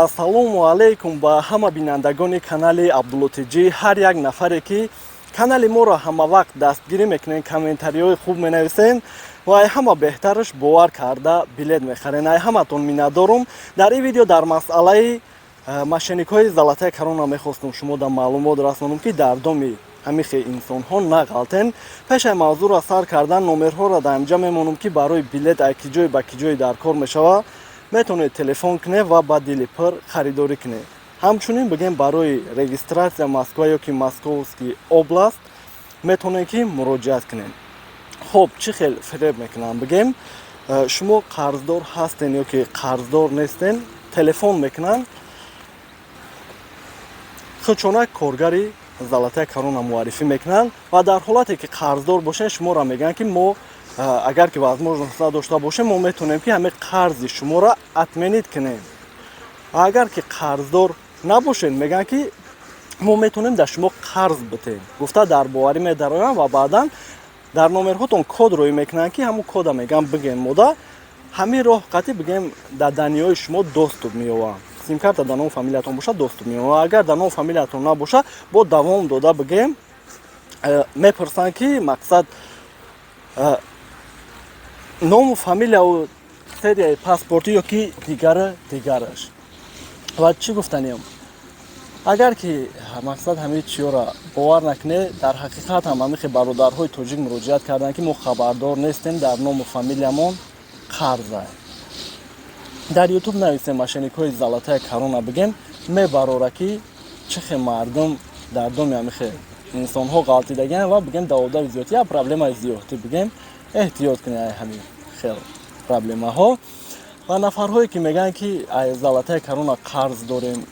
Ассалому алейкум ба ҳама бинандагони канали Абдуллотиҷӣ, ҳар як нафаре ки канали моро ҳамавақт дастгирӣ мекунен, комментариҳои хуб менависен ва ай ҳама беҳтараш бовар карда билет мехарен. Ай ҳаматон миннатдорум. Дар ин видео дар масъалаи мошенникҳои золотаи корона мехостум шумода маълумот расонам ки дар доми ҳамихе инсонҳо нағалтен. пешай мавзӯъро сар кардан номерҳоро дар инҷа мемонам ки барои билет ай ки ҷой ба ки ҷой дар кор мешава метавонед телефон кунед ва ба дили пир харидорӣ кунед. ҳамчунин бигем барои регистратсия Москва ёки Московский област метавонед ки муроҷиат кунед. хоб чӣ хел фиреб мекунам бигем, шумо қарздор ҳастен ёки қарздор нестен, телефон мекунанд, худчонак коргари золотаи корона муаррифӣ мекунанд ва дар ҳолате ки қарздор бошен шуморо мегӯянд ки мо агар ки возможност надошта бошем мо метавонем ки ҳамин қарзи шуморо отменит кунем. агар ки қарздор набошед мегӯянд ки мо метавонем дар шумо қарз битем гуфта дар боварӣ медароянд ва баъдан дар номерҳотон код роӣ мекунанд ки ҳамун кода мегӯянд бигем мода ҳамин роҳ қатӣ бигем дар даниёи шумо доступ меёбанд. симкарта дар номи фамилиятон боша доступ меёбанд. агар дар номи фамилиятон набоша бо давом дода бигем мепурсанд ки мақсад ному фамилияу серияи паспортӣ ёки дигараш. ва чӣ гуфтанем, агар ки мақсад ҳамин чиёро бовар накунед, дар ҳақиқат ҳам ҳамихи бародарҳои тоҷик муроҷиат карданд ки мо хабардор нестем дар ному фамилиямон қарз аст. дар ютуб нависем мошенникҳои золотаи корона бигем мебарора ки чӣ хел мардум дар доми ҳамихи инсонҳо ғалтидагиянд ва бигем даводаи зиёдӣ я проблемаи зиёдӣ бигем эҳтиёт кунед ай ҳамин хел проблемаҳо. ва нафарҳое ки мегӯянд ки ай золотаи корона қарз дорем,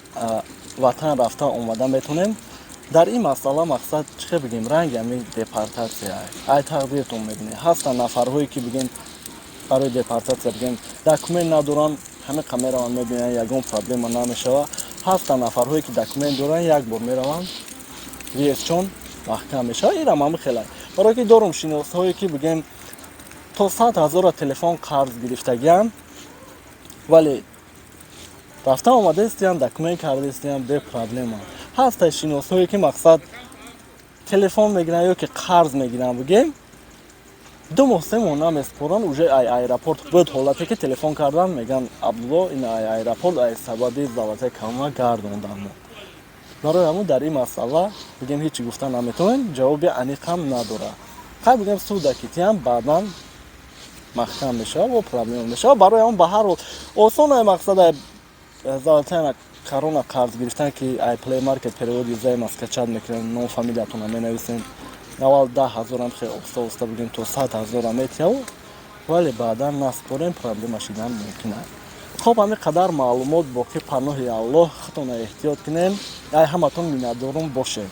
ватан рафта омада метавонем, дар ин масъала мақсад чӣ хел бигем ранги ҳамин депортатсия ай тақдиртон мебинед. ҳастанд нафарҳое ки бигем барои депортатсия бигем документ надоранд, ҳамин қа мераванд мебинанд ягон проблема намешава. ҳастанд нафарҳое ки документ доранд, як бор мераванд виесчон маҳкам мешава. инам ҳамин хелай барое ки дорум шиносҳое ки бигем то 100 000 телефон қарз гирифтагиянд, вале рафта омадаистиянд, документ кардаистиянд, бе проблема. ҳастанд шиносҳое ки мақсад телефон мегиранд ёки қарз мегиранд бигем 2 моҳ 3 моҳ намеспоранд, уже ай аэропорт буд ҳолате ки телефон кардан мегӯянд Абдулло ин ай аэропорт ай сабаби золотаи корона гардондамо. барои ҳамун дар ин масъала бигем ҳечи гуфта наметавонем, ҷавоби аниқам надорад. хай бигем суда китиям баъдан маҳкам мешава ва проблема мешава. барои ҳамун ба ҳар ҳол осон ай мақсад ай золотаи корона қарз гирифтан ки ай Play Market переводи заем скачат мекунем, ном фамилиятонро менависем, аввал 10 000 хел оста бигем то 100 000 метияву, вале баъдан наспорем, проблема шидан мумкин аст. хоб ҳамин қадар маълумот боқӣ паноҳи Аллоҳ, худтонро эҳтиёт кунем. ай ҳаматон миннатдорум бошед.